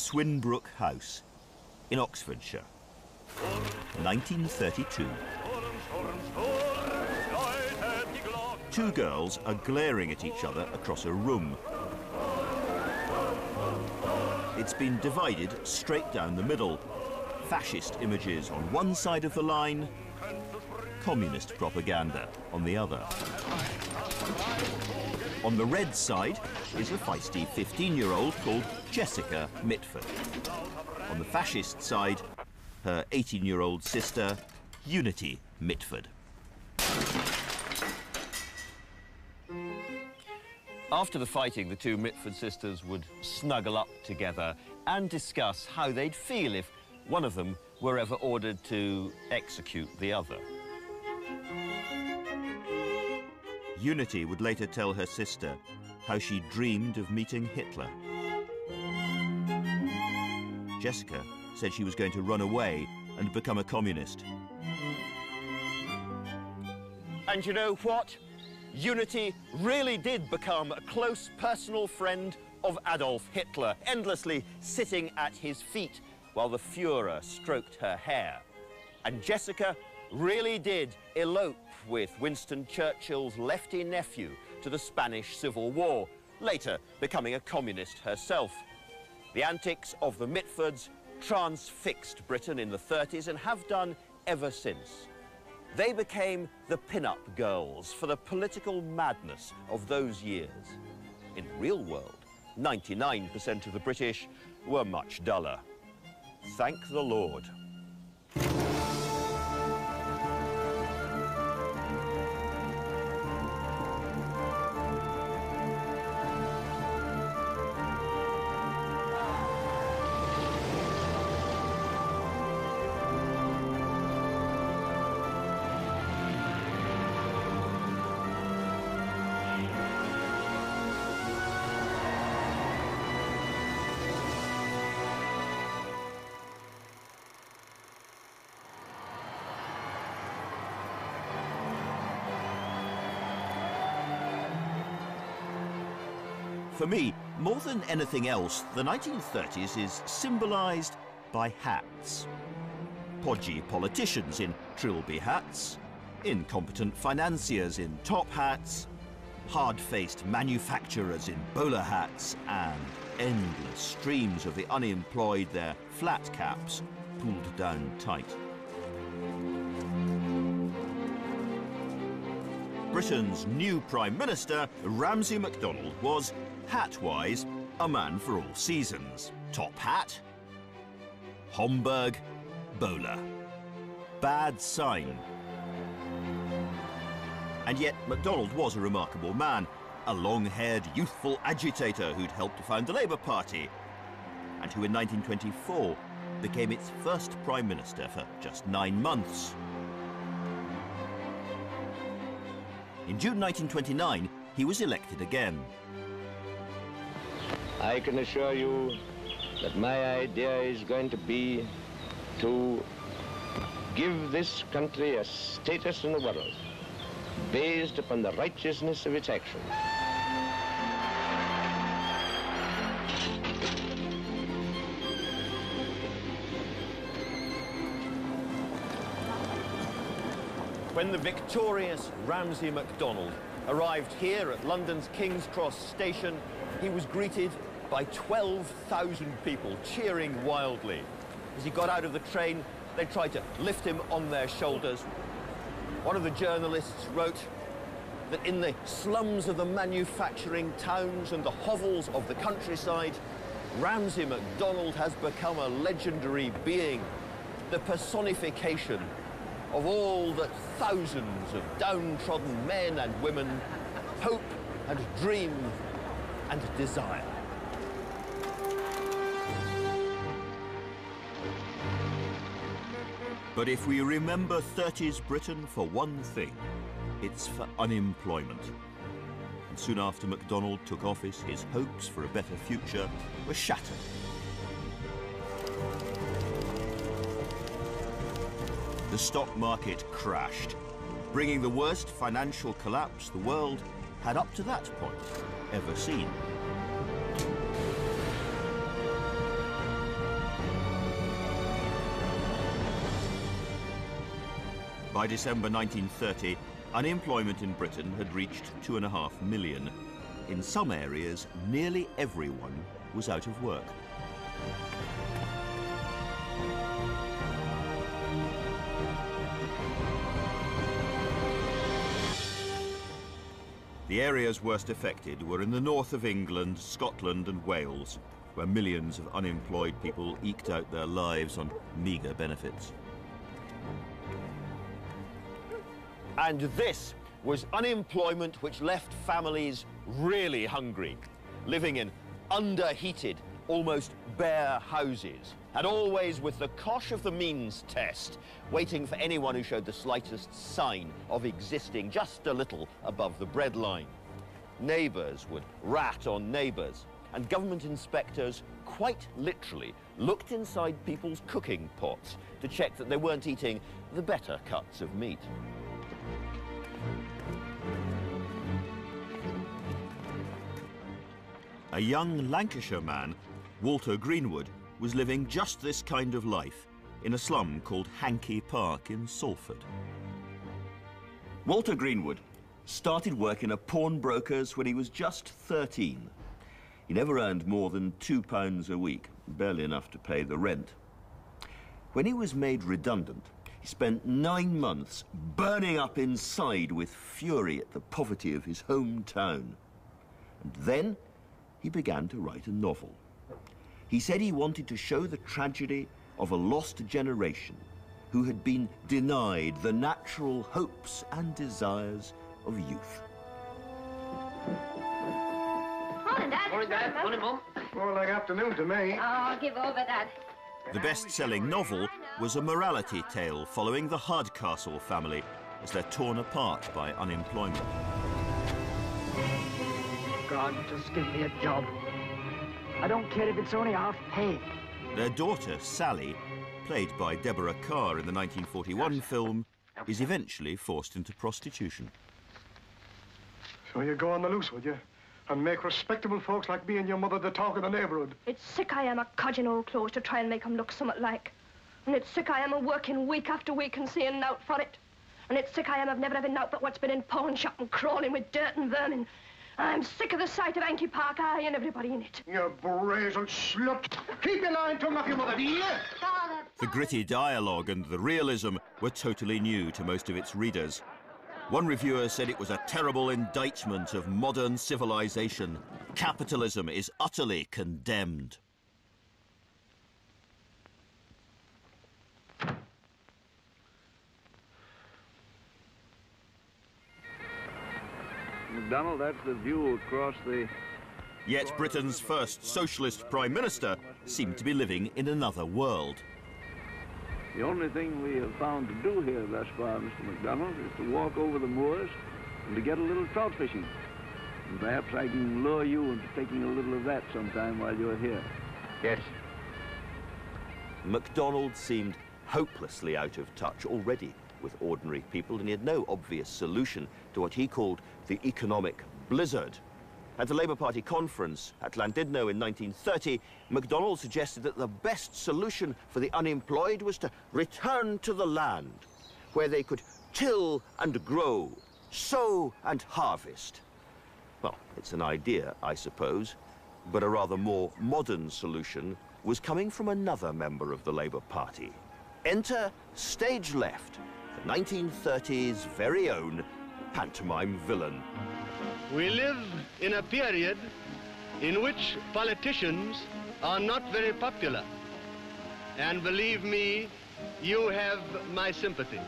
Swinbrook House in Oxfordshire, 1932. Two girls are glaring at each other across a room. It's been divided straight down the middle. Fascist images on one side of the line, communist propaganda on the other. On the red side is a feisty 15-year-old called Jessica Mitford. On the fascist side, her 18-year-old sister, Unity Mitford. After the fighting, the two Mitford sisters would snuggle up together and discuss how they'd feel if one of them were ever ordered to execute the other. Unity would later tell her sister how she dreamed of meeting Hitler. Jessica said she was going to run away and become a communist. And you know what? Unity really did become a close personal friend of Adolf Hitler, endlessly sitting at his feet while the Führer stroked her hair. And Jessica really did elope with Winston Churchill's lefty nephew to the Spanish Civil War, later becoming a communist herself. The antics of the Mitfords transfixed Britain in the 30s and have done ever since. They became the pin-up girls for the political madness of those years. In the real world, 99% of the British were much duller. Thank the Lord. For me, more than anything else, the 1930s is symbolised by hats. Podgy politicians in trilby hats, incompetent financiers in top hats, hard-faced manufacturers in bowler hats, and endless streams of the unemployed, their flat caps pulled down tight. Britain's new Prime Minister, Ramsay MacDonald, was, hat-wise, a man for all seasons. Top hat, Homburg, bowler. Bad sign. And yet MacDonald was a remarkable man, a long-haired youthful agitator who'd helped to found the Labour Party, and who in 1924 became its first Prime Minister for just 9 months. In June 1929, he was elected again. I can assure you that my idea is going to be to give this country a status in the world based upon the righteousness of its action. When the victorious Ramsay MacDonald arrived here at London's King's Cross station, he was greeted by 12,000 people cheering wildly. As he got out of the train, they tried to lift him on their shoulders. One of the journalists wrote that in the slums of the manufacturing towns and the hovels of the countryside, Ramsay MacDonald has become a legendary being, the personification of all that thousands of downtrodden men and women hope and dream and desire. But if we remember 30s Britain for one thing, it's for unemployment. And soon after MacDonald took office, his hopes for a better future were shattered. The stock market crashed, bringing the worst financial collapse the world had up to that point ever seen. By December 1930, unemployment in Britain had reached 2.5 million. In some areas, nearly everyone was out of work. The areas worst affected were in the north of England, Scotland and Wales, where millions of unemployed people eked out their lives on meagre benefits. And this was unemployment which left families really hungry, living in underheated, almost bare houses, and always with the cosh of the means test, waiting for anyone who showed the slightest sign of existing just a little above the breadline. Neighbours would rat on neighbours, and government inspectors quite literally looked inside people's cooking pots to check that they weren't eating the better cuts of meat. A young Lancashire man, Walter Greenwood, was living just this kind of life in a slum called Hankey Park in Salford. Walter Greenwood started work in a pawnbroker's when he was just 13. He never earned more than £2 a week, barely enough to pay the rent. When he was made redundant, he spent 9 months burning up inside with fury at the poverty of his hometown. And then he began to write a novel. He said he wanted to show the tragedy of a lost generation who had been denied the natural hopes and desires of youth. Morning, Dad. Morning, Dad. Morning, Mum. More like afternoon to me. Oh, give over, Dad. The best-selling novel was a morality tale following the Hardcastle family as they're torn apart by unemployment. God, just give me a job. I don't care if it's only half pay. Their daughter, Sally, played by Deborah Kerr in the 1941 film, is eventually forced into prostitution. So you go on the loose, would you? And make respectable folks like me and your mother the talk of the neighbourhood. It's sick I am of codging old clothes to try and make 'em look somewhat like. And it's sick I am of working week after week and seeing naught for it. And it's sick I am of never having naught but what's been in pawn shop and crawling with dirt and vermin. I'm sick of the sight of Hankey Park, I and everybody in it. You brazen slut. Keep your lying tongue off your mother, do you? Father. The gritty dialogue and the realism were totally new to most of its readers. One reviewer said it was a terrible indictment of modern civilization. Capitalism is utterly condemned. MacDonald, that's the view across the... Yet Britain's first socialist prime minister seemed to be living in another world. The only thing we have found to do here thus far, Mr. MacDonald, is to walk over the moors and to get a little trout fishing. And perhaps I can lure you into taking a little of that sometime while you're here. Yes. MacDonald seemed hopelessly out of touch already with ordinary people, and he had no obvious solution to what he called the economic blizzard. At the Labour Party conference at Llandudno in 1930, MacDonald suggested that the best solution for the unemployed was to return to the land, where they could till and grow, sow and harvest. Well, it's an idea, I suppose, but a rather more modern solution was coming from another member of the Labour Party. Enter, stage left, the 1930s' very own pantomime villain. We live in a period in which politicians are not very popular. And believe me, you have my sympathy.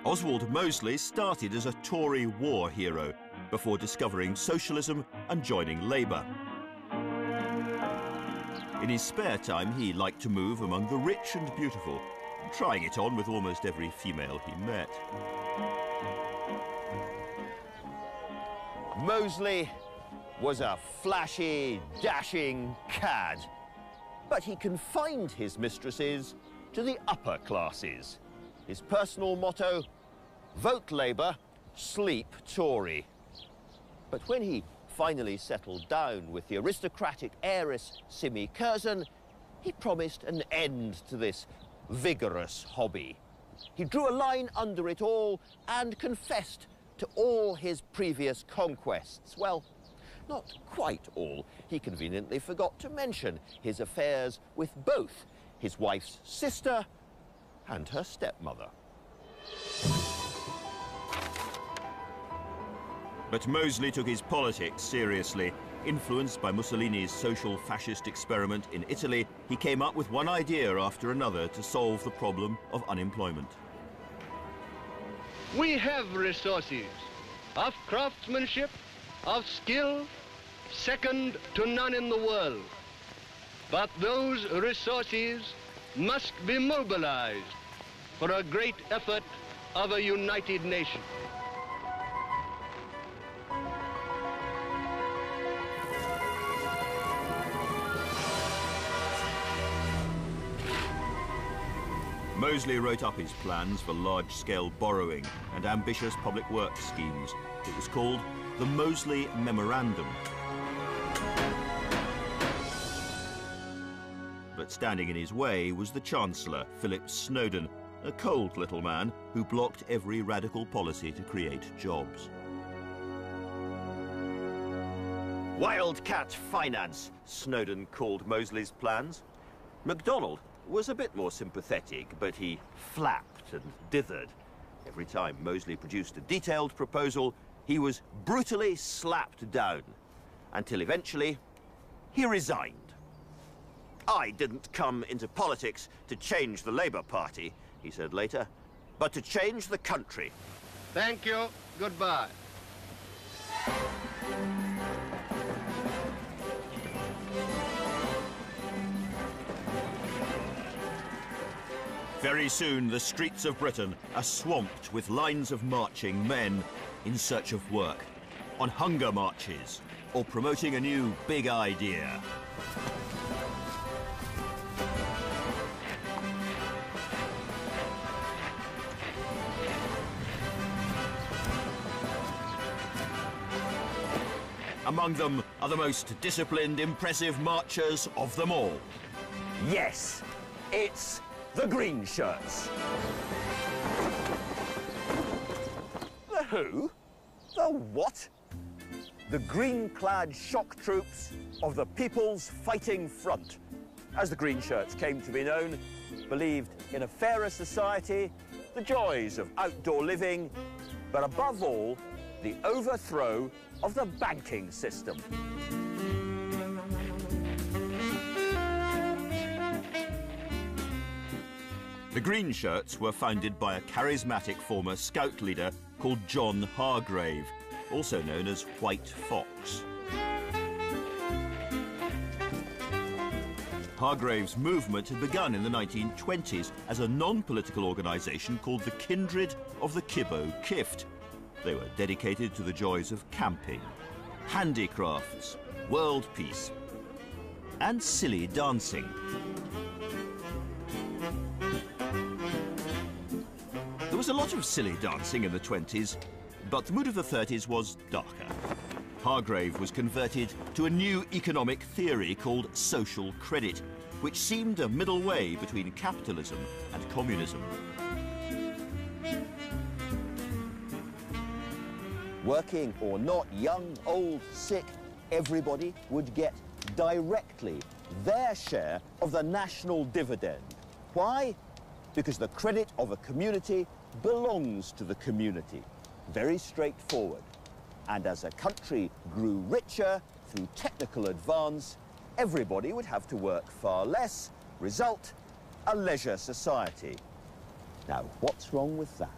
Oswald Mosley started as a Tory war hero before discovering socialism and joining Labour. In his spare time, he liked to move among the rich and beautiful, trying it on with almost every female he met. Mosley was a flashy, dashing cad, but he confined his mistresses to the upper classes. His personal motto, vote Labour, sleep Tory. But when he finally settled down with the aristocratic heiress Simi Curzon, he promised an end to this vigorous hobby. He drew a line under it all and confessed to all his previous conquests. Well, not quite all. He conveniently forgot to mention his affairs with both his wife's sister and her stepmother. But Mosley took his politics seriously. Influenced by Mussolini's social fascist experiment in Italy, he came up with one idea after another to solve the problem of unemployment. We have resources of craftsmanship, of skill, second to none in the world. But those resources must be mobilized for a great effort of a united nation. Mosley wrote up his plans for large-scale borrowing and ambitious public works schemes. It was called the Mosley Memorandum. But standing in his way was the Chancellor, Philip Snowden, a cold little man who blocked every radical policy to create jobs. Wildcat finance, Snowden called Mosley's plans. MacDonald was a bit more sympathetic, but he flapped and dithered. Every time Mosley produced a detailed proposal, he was brutally slapped down, until eventually he resigned. I didn't come into politics to change the Labour Party, he said later, but to change the country. Thank you. Goodbye. Very soon, the streets of Britain are swamped with lines of marching men in search of work, on hunger marches, or promoting a new big idea. Among them are the most disciplined, impressive marchers of them all. Yes, it's the Green Shirts. The who? The what? The green-clad shock troops of the People's Fighting Front. As the Green Shirts came to be known, believed in a fairer society, the joys of outdoor living, but above all, the overthrow of the banking system. The Green Shirts were founded by a charismatic former scout leader called John Hargrave, also known as White Fox. Hargrave's movement had begun in the 1920s as a non-political organisation called the Kindred of the Kibbo Kift. They were dedicated to the joys of camping, handicrafts, world peace, and silly dancing. There was a lot of silly dancing in the 20s, but the mood of the 30s was darker. Hargrave was converted to a new economic theory called social credit, which seemed a middle way between capitalism and communism. Working or not, young, old, sick, everybody would get directly their share of the national dividend. Why? Because the credit of a community belongs to the community. Very straightforward. And as a country grew richer through technical advance, everybody would have to work far less. Result, a leisure society. Now, what's wrong with that?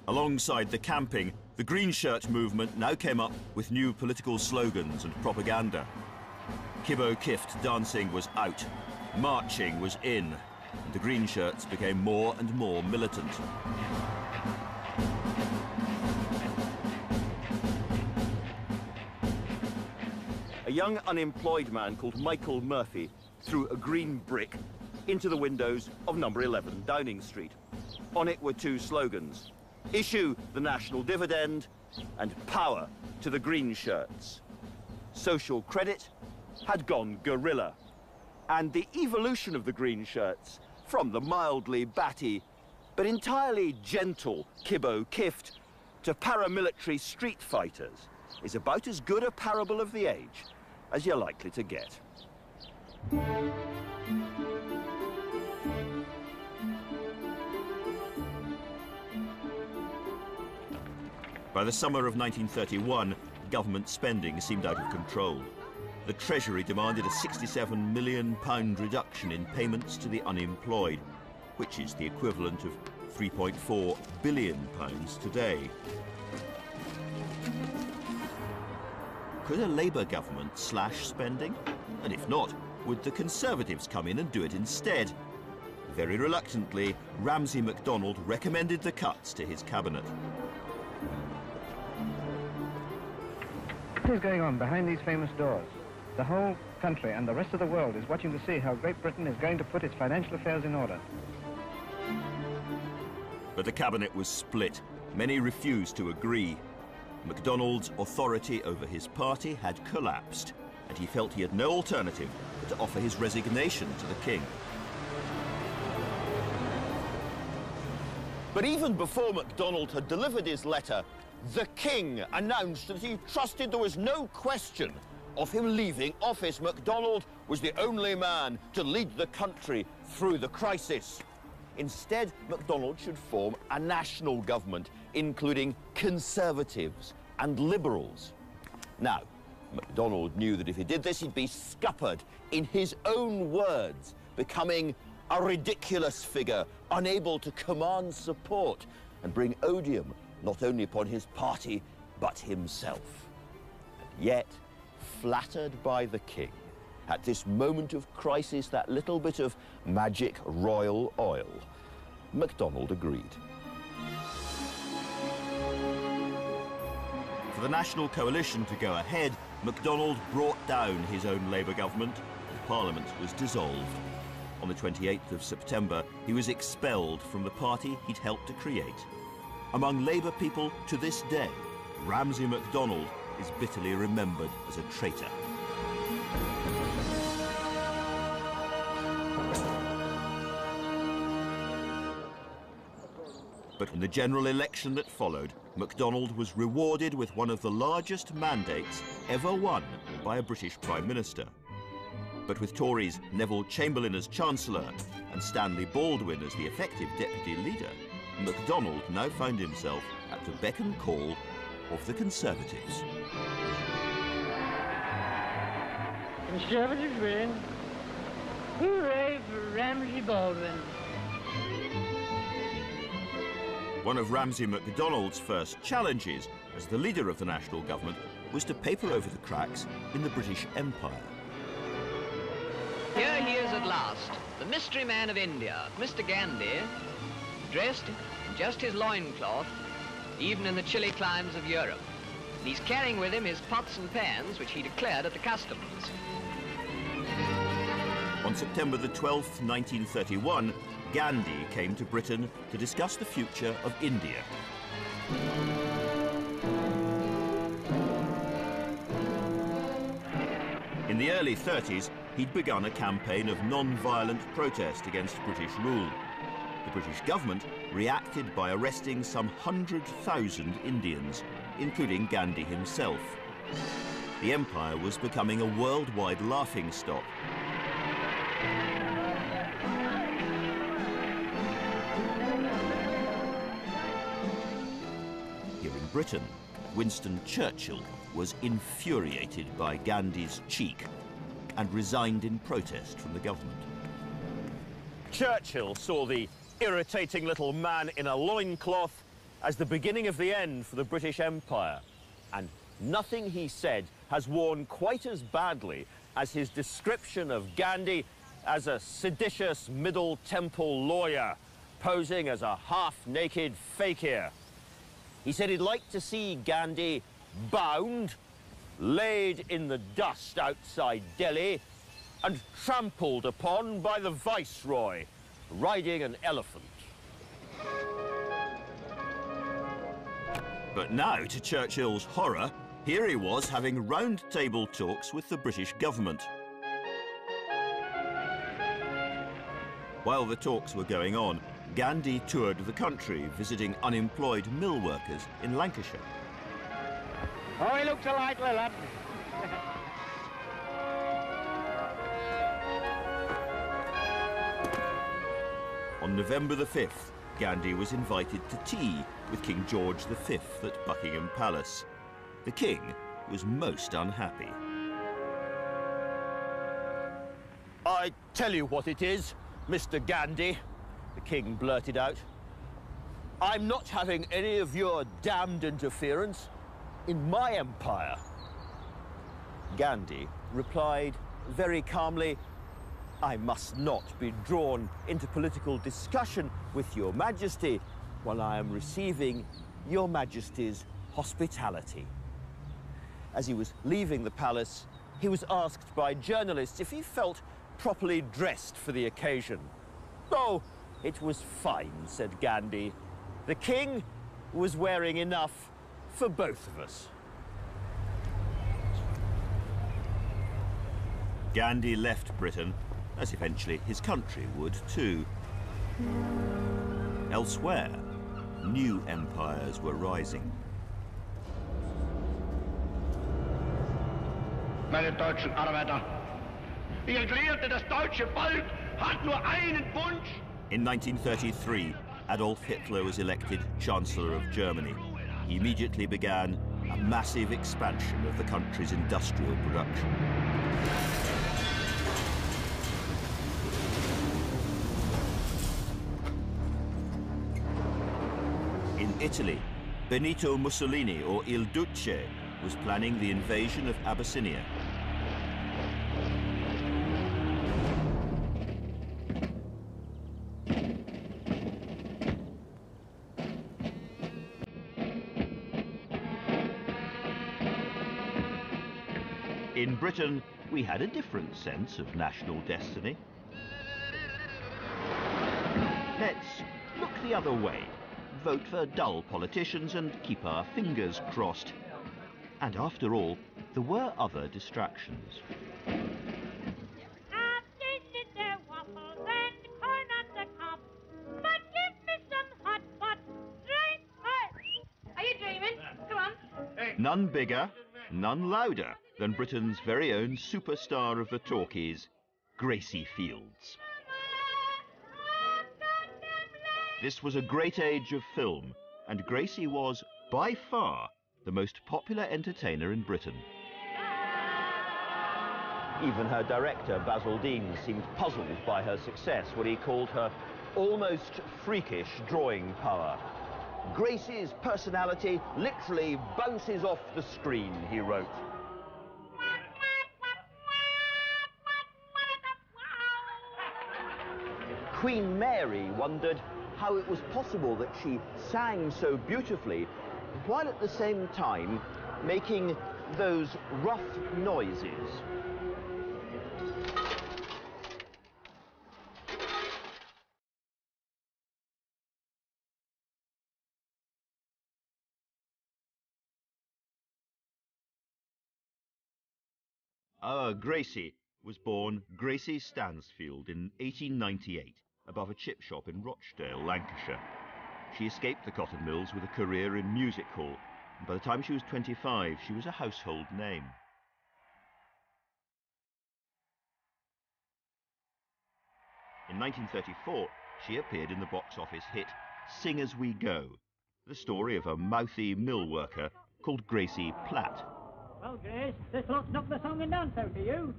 Alongside the camping, the Green Shirt movement now came up with new political slogans and propaganda. Kibbo Kift dancing was out, marching was in, and the Green Shirts became more and more militant. A young unemployed man called Michael Murphy threw a green brick into the windows of number 11 Downing Street. On it were two slogans: issue the national dividend and power to the Green Shirts. social credit had gone guerrilla. And the evolution of the green shirts, from the mildly batty but entirely gentle Kibbo Kift to paramilitary street fighters, is about as good a parable of the age as you're likely to get. By the summer of 1931, government spending seemed out of control. The Treasury demanded a £67 million reduction in payments to the unemployed, which is the equivalent of £3.4 billion today. Could a Labour government slash spending? And if not, would the Conservatives come in and do it instead? Very reluctantly, Ramsay MacDonald recommended the cuts to his cabinet. What is going on behind these famous doors? The whole country and the rest of the world is watching to see how Great Britain is going to put its financial affairs in order. But the cabinet was split. Many refused to agree. MacDonald's authority over his party had collapsed, and he felt he had no alternative but to offer his resignation to the king. But even before MacDonald had delivered his letter, the king announced that he trusted there was no question of him leaving office. MacDonald was the only man to lead the country through the crisis. Instead, MacDonald should form a national government, including Conservatives and Liberals. Now, MacDonald knew that if he did this, he'd be scuppered, in his own words, becoming a ridiculous figure, unable to command support and bring odium not only upon his party, but himself. And yet, flattered by the king, at this moment of crisis, that little bit of magic royal oil, MacDonald agreed. For the National Coalition to go ahead, MacDonald brought down his own Labour government, and Parliament was dissolved. On the 28th of September, he was expelled from the party he'd helped to create. Among Labour people to this day, Ramsay MacDonald is bitterly remembered as a traitor. But in the general election that followed, MacDonald was rewarded with one of the largest mandates ever won by a British Prime Minister. But with Tories Neville Chamberlain as Chancellor and Stanley Baldwin as the effective deputy leader, MacDonald now found himself at the beck and call of the Conservatives. Conservatives win. Hooray for Ramsay Baldwin. One of Ramsay MacDonald's first challenges as the leader of the national government was to paper over the cracks in the British Empire. Here he is at last, the mystery man of India, Mr. Gandhi, dressed in just his loincloth, even in the chilly climes of Europe. And he's carrying with him his pots and pans, which he declared at the customs. On September the 12th, 1931, Gandhi came to Britain to discuss the future of India. In the early 30s, he'd begun a campaign of non-violent protest against British rule. The British government reacted by arresting some 100,000 Indians, including Gandhi himself. The empire was becoming a worldwide laughingstock. Here in Britain, Winston Churchill was infuriated by Gandhi's cheek and resigned in protest from the government. Churchill saw the irritating little man in a loincloth as the beginning of the end for the British Empire. And nothing he said has worn quite as badly as his description of Gandhi as a seditious Middle Temple lawyer posing as a half-naked fakir. He said he'd like to see Gandhi bound, laid in the dust outside Delhi, and trampled upon by the Viceroy, riding an elephant. But now, to Churchill's horror, Here he was having round-table talks with the British government. While the talks were going on, Gandhi toured the country, visiting unemployed mill workers in Lancashire. Oh, he looks a likely lad. On November the 5th, Gandhi was invited to tea with King George V at Buckingham Palace. The king was most unhappy. I tell you what it is, Mr. Gandhi, the king blurted out. I'm not having any of your damned interference in my empire. Gandhi replied very calmly, I must not be drawn into political discussion with your majesty while I am receiving your majesty's hospitality. As he was leaving the palace, he was asked by journalists if he felt properly dressed for the occasion. Oh, it was fine, said Gandhi. The king was wearing enough for both of us. Gandhi left Britain, as eventually his country would too. Elsewhere, new empires were rising. Meine deutschen Arbeiter, ich erklärte, das deutsche Volk hat nur einen Wunsch. In 1933, Adolf Hitler was elected Chancellor of Germany. He immediately began a massive expansion of the country's industrial production. In Italy, Benito Mussolini, or Il Duce, was planning the invasion of Abyssinia. In Britain, we had a different sense of national destiny. Let's look the other way, vote for dull politicians and keep our fingers crossed. And after all, there were other distractions. Are you dreaming? Come on. None bigger, none louder than Britain's very own superstar of the talkies, Gracie Fields. This was a great age of film, and Gracie was, by far, the most popular entertainer in Britain. Even her director, Basil Dean, seemed puzzled by her success, what he called her almost freakish drawing power. Gracie's personality literally bounces off the screen, he wrote. Queen Mary wondered how it was possible that she sang so beautifully, while at the same time making those rough noises. Our Gracie was born Gracie Stansfield in 1898, above a chip shop in Rochdale, Lancashire. She escaped the cotton mills with a career in music hall, and by the time she was 25, she was a household name. In 1934, she appeared in the box office hit Sing As We Go, the story of a mouthy mill worker called Gracie Platt. Well, Grace, this lot's knocked the song and dance out of you.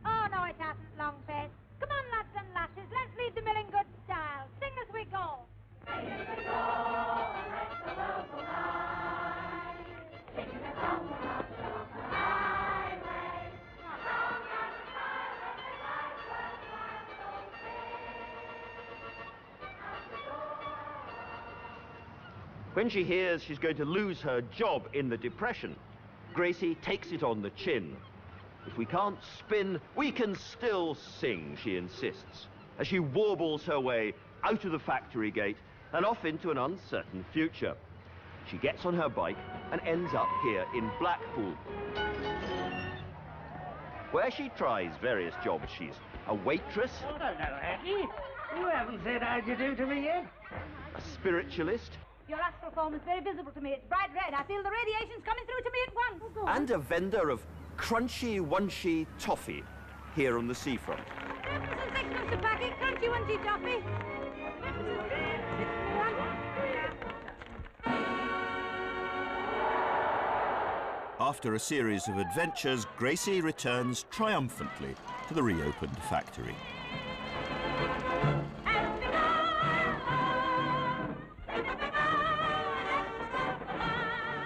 Oh, no, it hasn't, Longface. Come on, lads and lasses, let's leave the mill in good style. Sing as we go. Sing as we go, and let the world go by. Singing a song along the highway. A song and a highway, the life worthwhile, so sing. When she hears she's going to lose her job in the Depression, Gracie takes it on the chin. If we can't spin, we can still sing, she insists, as she warbles her way out of the factory gate and off into an uncertain future. she gets on her bike and ends up here in Blackpool, where she tries various jobs. She's a waitress, Oh, no, Hattie. You haven't said how you do to me yet. a spiritualist, Your astral form is very visible to me. It's bright red. I feel the radiation's coming through to me at once. Oh, go on. and a vendor of crunchy wunchy toffee here on the seafront. Sixpence a packet, crunchy wunchy toffee. After a series of adventures, Gracie returns triumphantly to the reopened factory.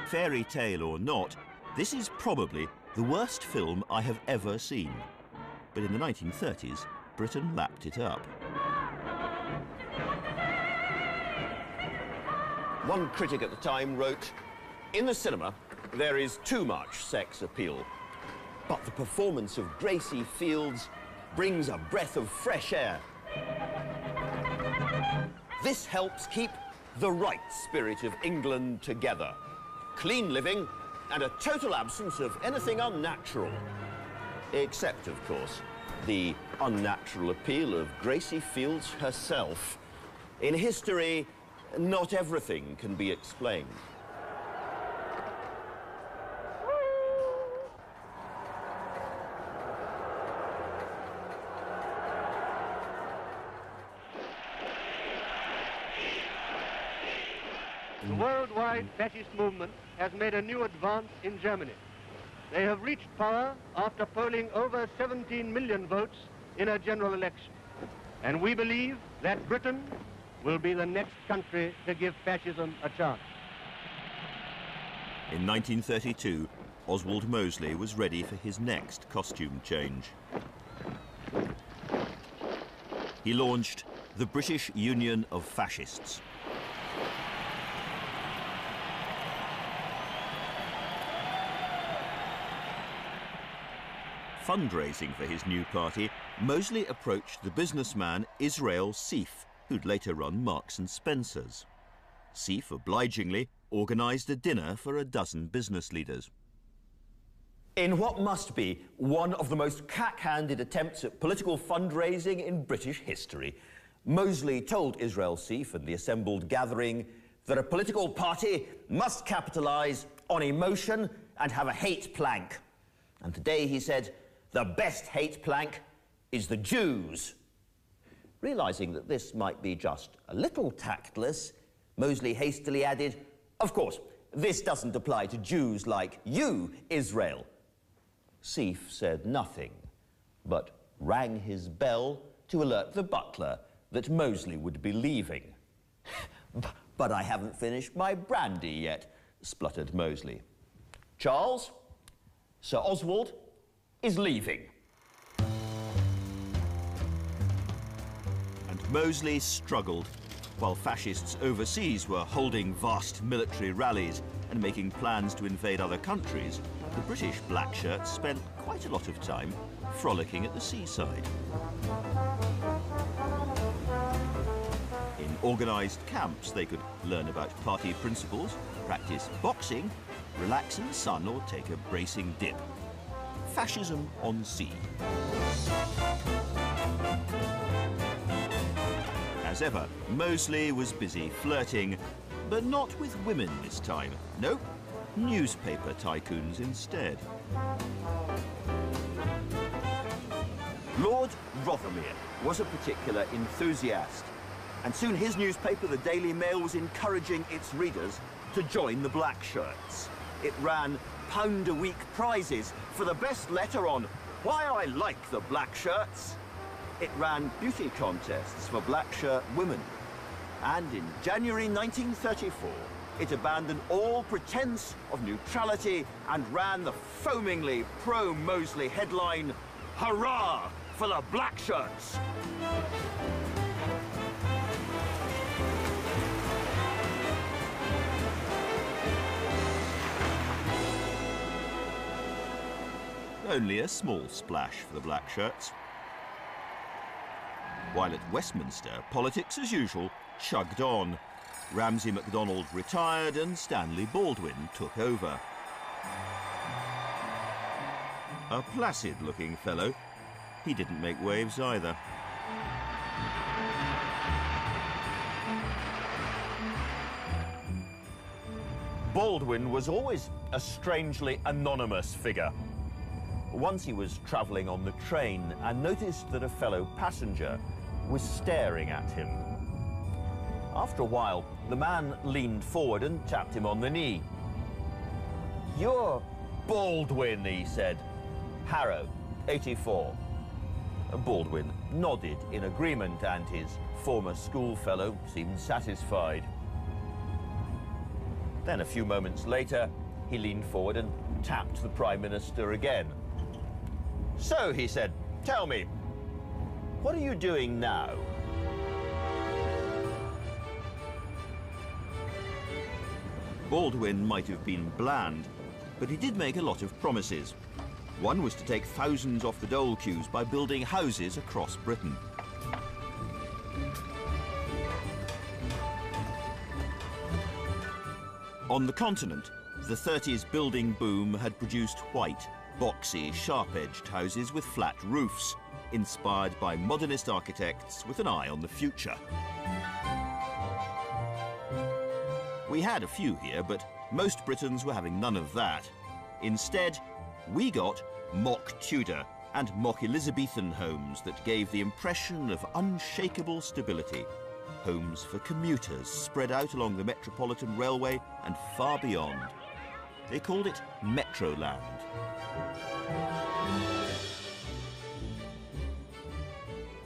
Fairy tale or not, this is probably the worst film I have ever seen. But in the 1930s, Britain lapped it up. One critic at the time wrote, "In the cinema, there is too much sex appeal. But the performance of Gracie Fields brings a breath of fresh air. This helps keep the right spirit of England together. Clean living and a total absence of anything unnatural. Except, of course, the unnatural appeal of Gracie Fields herself. In history, not everything can be explained." The worldwide fascist movement has made a new advance in Germany. They have reached power after polling over 17 million votes in a general election. And we believe that Britain will be the next country to give fascism a chance. In 1932, Oswald Mosley was ready for his next costume change. He launched the British Union of Fascists. Fundraising for his new party, Mosley approached the businessman Israel Seif, who'd later run Marks and Spencer's. Seif obligingly organised a dinner for a dozen business leaders. In what must be one of the most cack-handed attempts at political fundraising in British history, Mosley told Israel Seif and the assembled gathering that a political party must capitalise on emotion and have a hate plank. And today, he said, the best hate plank is the Jews. Realising that this might be just a little tactless, Mosley hastily added, "Of course, this doesn't apply to Jews like you, Israel." Seif said nothing, but rang his bell to alert the butler that Mosley would be leaving. "But I haven't finished my brandy yet," spluttered Mosley. "Charles, Sir Oswald is leaving." And Mosley struggled, while fascists overseas were holding vast military rallies and making plans to invade other countries. The British black shirts spent quite a lot of time frolicking at the seaside. In organised camps, they could learn about party principles, practice boxing, relax in the sun, or take a bracing dip. Fascism on sea. As ever, Mosley was busy flirting, but not with women this time. No, newspaper tycoons instead. Lord Rothermere was a particular enthusiast, and soon his newspaper, the Daily Mail, was encouraging its readers to join the Black Shirts. It ran £1-a-week prizes for the best letter on why I like the Black Shirts. It ran beauty contests for black shirt women. And in January 1934, it abandoned all pretense of neutrality and ran the foamingly pro-Mosley headline, "Hurrah for the Black Shirts!" Only a small splash for the Black Shirts. While at Westminster, politics as usual chugged on. Ramsay MacDonald retired and Stanley Baldwin took over. A placid-looking fellow, he didn't make waves either. Baldwin was always a strangely anonymous figure. Once he was travelling on the train and noticed that a fellow passenger was staring at him. After a while, the man leaned forward and tapped him on the knee. "You're Baldwin," he said. "Harrow, 84. Baldwin nodded in agreement, and his former schoolfellow seemed satisfied. Then, a few moments later, he leaned forward and tapped the Prime Minister again. "So," he said, "tell me, what are you doing now?" Baldwin might have been bland, but he did make a lot of promises. One was to take thousands off the dole queues by building houses across Britain. On the continent, the 30s building boom had produced white, boxy, sharp-edged houses with flat roofs, inspired by modernist architects with an eye on the future. We had a few here, but most Britons were having none of that. Instead, we got mock Tudor and mock Elizabethan homes that gave the impression of unshakable stability. Homes for commuters spread out along the Metropolitan Railway and far beyond. They called it Metroland.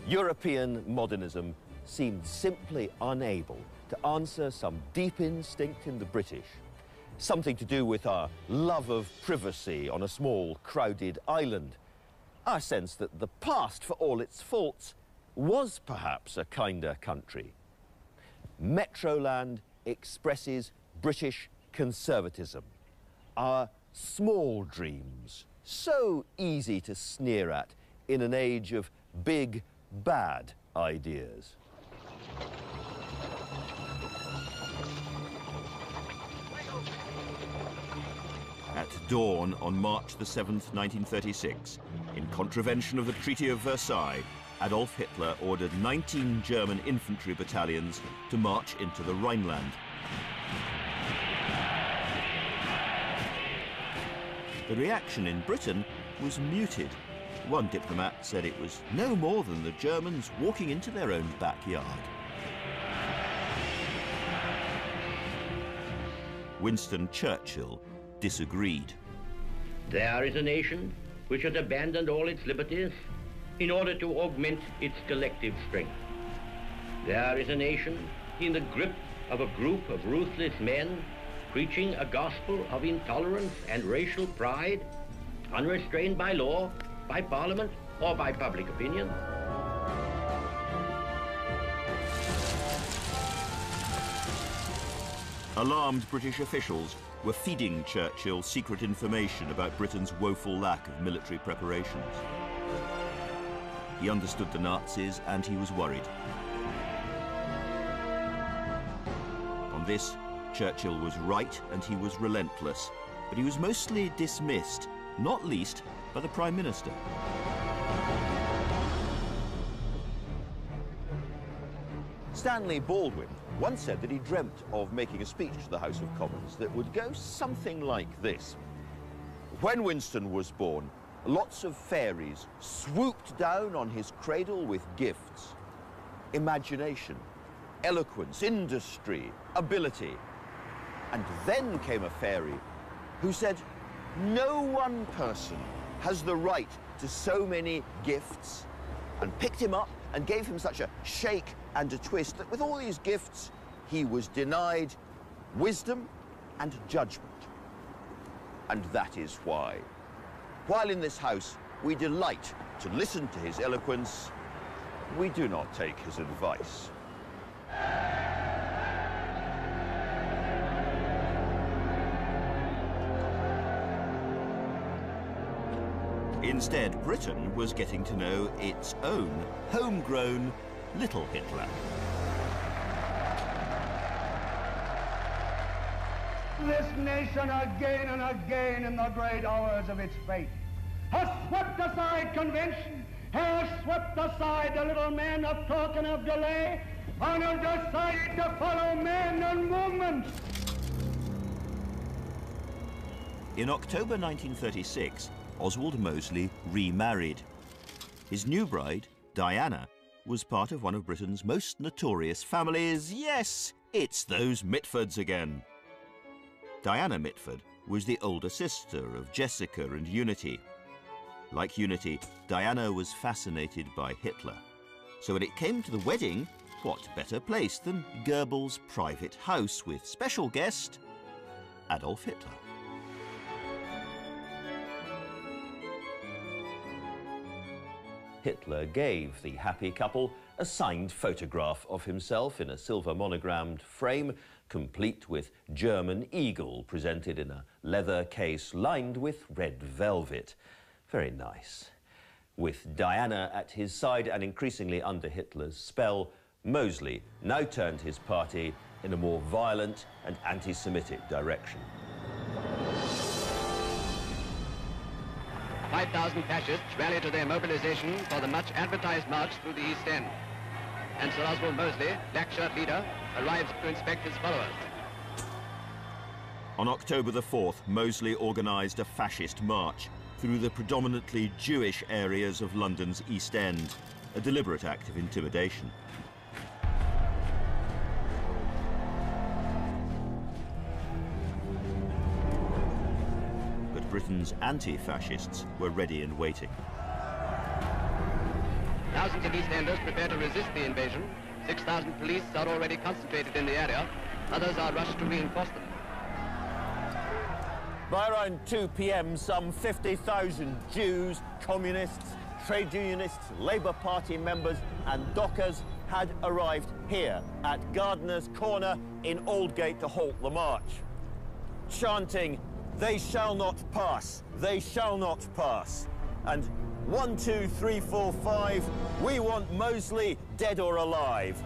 European modernism seemed simply unable to answer some deep instinct in the British, something to do with our love of privacy on a small, crowded island, our sense that the past, for all its faults, was perhaps a kinder country. Metroland expresses British conservatism, our small dreams, so easy to sneer at in an age of big, bad ideas. At dawn on March the 7th, 1936, in contravention of the Treaty of Versailles, Adolf Hitler ordered 19 German infantry battalions to march into the Rhineland. The reaction in Britain was muted. One diplomat said it was no more than the Germans walking into their own backyard. Winston Churchill disagreed. There is a nation which has abandoned all its liberties in order to augment its collective strength. There is a nation in the grip of a group of ruthless men preaching a gospel of intolerance and racial pride, unrestrained by law, by parliament, or by public opinion. Alarmed British officials were feeding Churchill secret information about Britain's woeful lack of military preparations. He understood the Nazis and he was worried. On this, Churchill was right and he was relentless, but he was mostly dismissed, not least by the Prime Minister. Stanley Baldwin once said that he dreamt of making a speech to the House of Commons that would go something like this. When Winston was born, lots of fairies swooped down on his cradle with gifts. Imagination, eloquence, industry, ability. And then came a fairy who said, no one person has the right to so many gifts, and picked him up and gave him such a shake and a twist that with all these gifts, he was denied wisdom and judgment. And that is why, while in this house we delight to listen to his eloquence, we do not take his advice. Instead, Britain was getting to know its own homegrown little Hitler. this nation again and again in the great hours of its fate. Has swept aside convention, has swept aside the little men of talk and of delay, and has decided to follow men and movements. In October 1936, Oswald Mosley remarried. His new bride, Diana, was part of one of Britain's most notorious families. Yes, it's those Mitfords again. Diana Mitford was the older sister of Jessica and Unity. Like Unity, Diana was fascinated by Hitler. So when it came to the wedding, what better place than Goebbels' private house with special guest Adolf Hitler. Hitler gave the happy couple a signed photograph of himself in a silver monogrammed frame, complete with German eagle presented in a leather case lined with red velvet. Very nice. With Diana at his side and increasingly under Hitler's spell, Mosley now turned his party in a more violent and anti-Semitic direction. 5,000 fascists rally to their mobilization for the much advertised march through the East End. And Sir Oswald Mosley, black shirt leader, arrives to inspect his followers. On October the 4th, Mosley organised a fascist march through the predominantly Jewish areas of London's East End, a deliberate act of intimidation. But Britain's anti-fascists were ready and waiting. Thousands of EastEnders prepare to resist the invasion. 6,000 police are already concentrated in the area. Others are rushed to reinforce them. By around 2 p.m, some 50,000 Jews, communists, trade unionists, Labour Party members and dockers had arrived here at Gardener's Corner in Aldgate to halt the march, chanting, "They shall not pass, they shall not pass." And 1, 2, 3, 4, 5, we want Mosley dead or alive.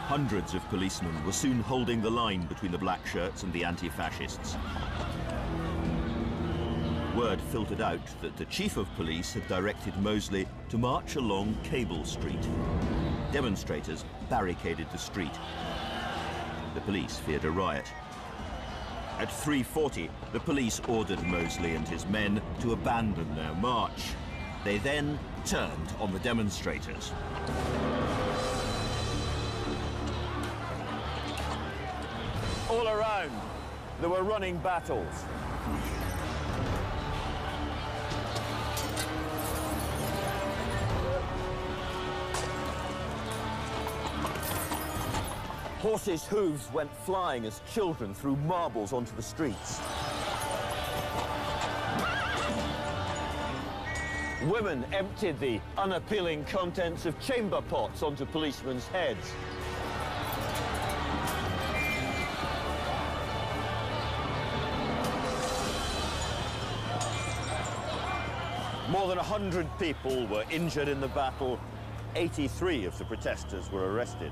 Hundreds of policemen were soon holding the line between the black shirts and the anti-fascists. Word filtered out that the chief of police had directed Mosley to march along Cable Street. Demonstrators barricaded the street. The police feared a riot. At 3:40, the police ordered Mosley and his men to abandon their march. They then turned on the demonstrators. All around, there were running battles. Horses' hooves went flying as children threw marbles onto the streets. Women emptied the unappealing contents of chamber pots onto policemen's heads. More than 100 people were injured in the battle. 83 of the protesters were arrested.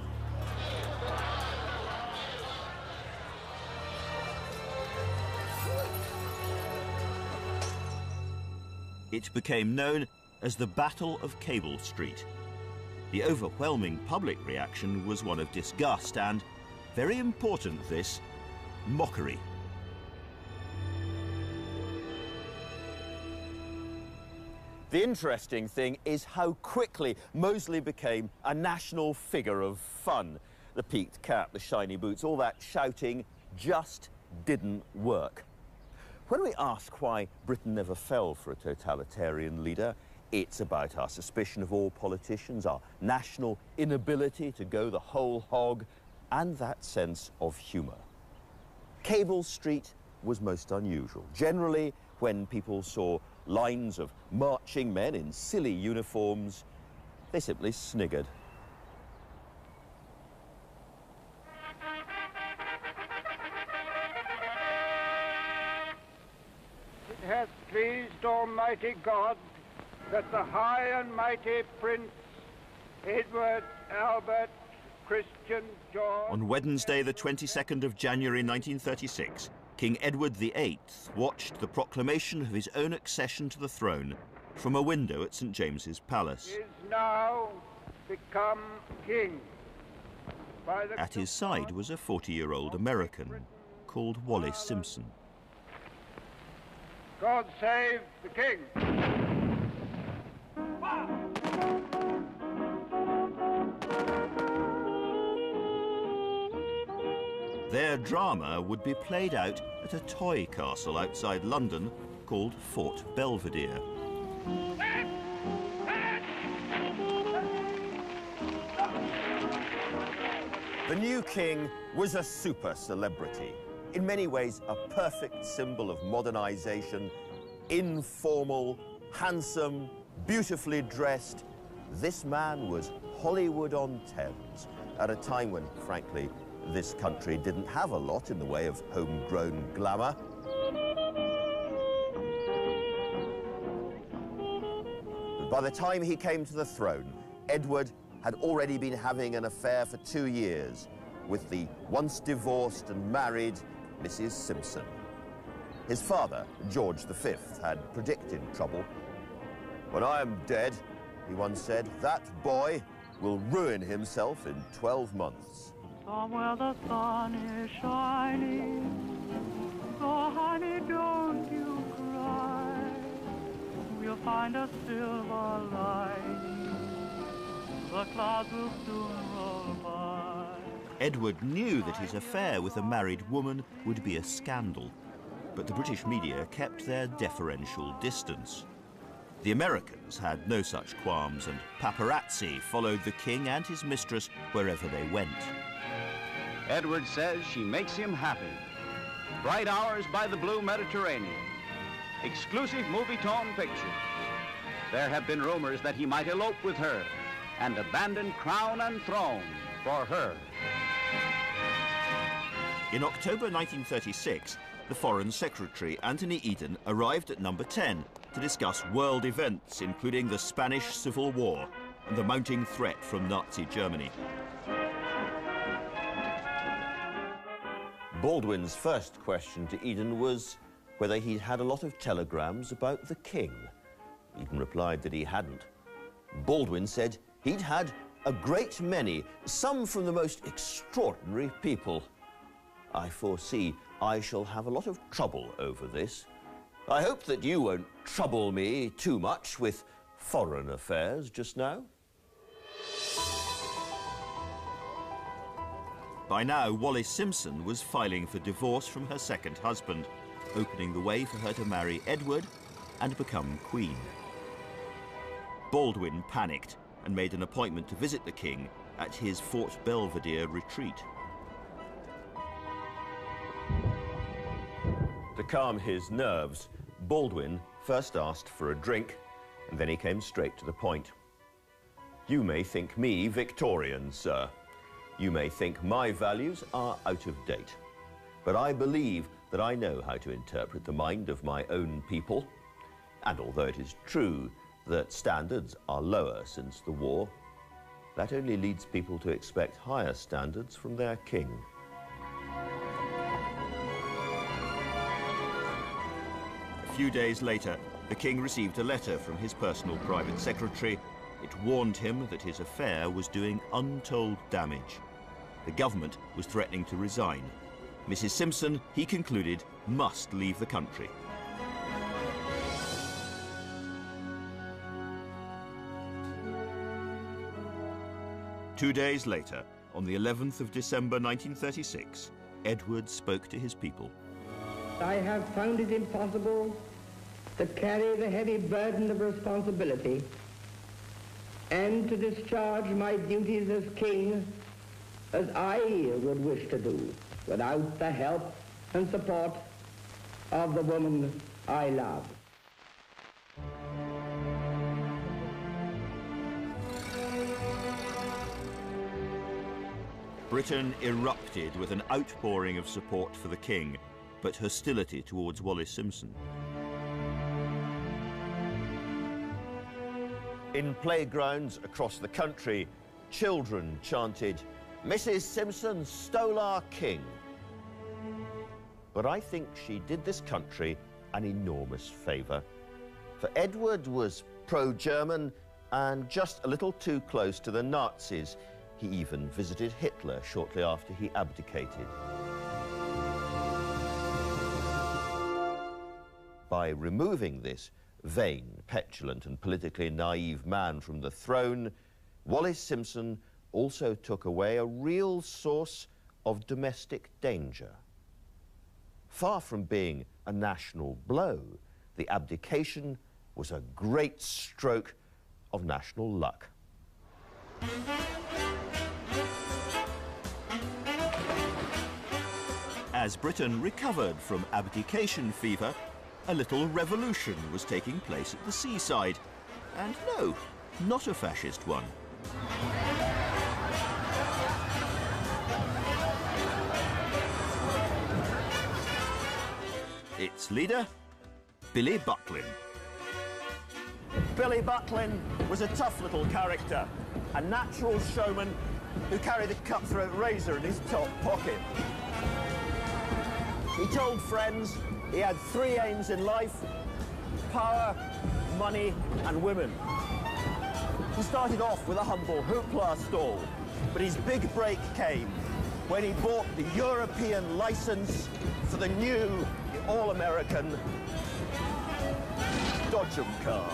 It became known as the Battle of Cable Street. The overwhelming public reaction was one of disgust and, very important this, mockery. The interesting thing is how quickly Mosley became a national figure of fun. The peaked cap, the shiny boots, all that shouting just didn't work. When we ask why Britain never fell for a totalitarian leader, it's about our suspicion of all politicians, our national inability to go the whole hog, and that sense of humour. Cable Street was most unusual. Generally, when people saw lines of marching men in silly uniforms, they simply sniggered. It hath pleased Almighty God that the high and mighty Prince Edward, Albert, Christian, George... On Wednesday, the 22nd of January 1936, King Edward VIII watched the proclamation of his own accession to the throne from a window at St. James's Palace. ...is now become king. At his side was a 40-year-old American called Wallace Simpson. God save the king. Their drama would be played out at a toy castle outside London called Fort Belvedere. The new king was a super celebrity. In many ways, a perfect symbol of modernization, informal, handsome, beautifully dressed. This man was Hollywood-on-Thames at a time when, frankly, this country didn't have a lot in the way of homegrown glamour. But by the time he came to the throne, Edward had already been having an affair for 2 years with the once divorced and married Mrs. Simpson. His father, George V, had predicted trouble. "When I am dead," he once said, "that boy will ruin himself in 12 months. Somewhere the sun is shining, so honey, don't you cry. We'll find a silver lining. The clouds will soon roll by." Edward knew that his affair with a married woman would be a scandal, but the British media kept their deferential distance. The Americans had no such qualms, and paparazzi followed the king and his mistress wherever they went. Edward says she makes him happy. Bright hours by the blue Mediterranean. Exclusive movie-tone pictures. There have been rumors that he might elope with her and abandon crown and throne for her. In October 1936, the Foreign Secretary, Anthony Eden, arrived at number 10 to discuss world events, including the Spanish Civil War and the mounting threat from Nazi Germany. Baldwin's first question to Eden was whether he'd had a lot of telegrams about the king. Eden replied that he hadn't. Baldwin said he'd had a great many, some from the most extraordinary people. "I foresee I shall have a lot of trouble over this. I hope that you won't trouble me too much with foreign affairs just now." By now, Wallace Simpson was filing for divorce from her second husband, opening the way for her to marry Edward and become queen. Baldwin panicked and made an appointment to visit the king at his Fort Belvedere retreat. To calm his nerves, Baldwin first asked for a drink, and then he came straight to the point. "You may think me Victorian, sir. You may think my values are out of date. But I believe that I know how to interpret the mind of my own people. And although it is true that standards are lower since the war, that only leads people to expect higher standards from their king." A few days later, the king received a letter from his personal private secretary. It warned him that his affair was doing untold damage. The government was threatening to resign. Mrs. Simpson, he concluded, must leave the country. Two days later, on the 11th of December 1936, Edward spoke to his people. "I have found it impossible to carry the heavy burden of responsibility and to discharge my duties as king as I would wish to do without the help and support of the woman I love." Britain erupted with an outpouring of support for the king, but hostility towards Wallace Simpson. In playgrounds across the country, children chanted, "Mrs. Simpson stole our king." But I think she did this country an enormous favour. For Edward was pro-German and just a little too close to the Nazis. He even visited Hitler shortly after he abdicated. By removing this vain, petulant and politically naive man from the throne, Wallis Simpson also took away a real source of domestic danger. Far from being a national blow, the abdication was a great stroke of national luck. As Britain recovered from abdication fever, a little revolution was taking place at the seaside. And no, not a fascist one. Its leader, Billy Butlin. Billy Butlin was a tough little character, a natural showman who carried a cutthroat razor in his top pocket. He told friends he had three aims in life: power, money, and women. He started off with a humble hoopla stall, but his big break came when he bought the European license for the new all-American Dodgem car.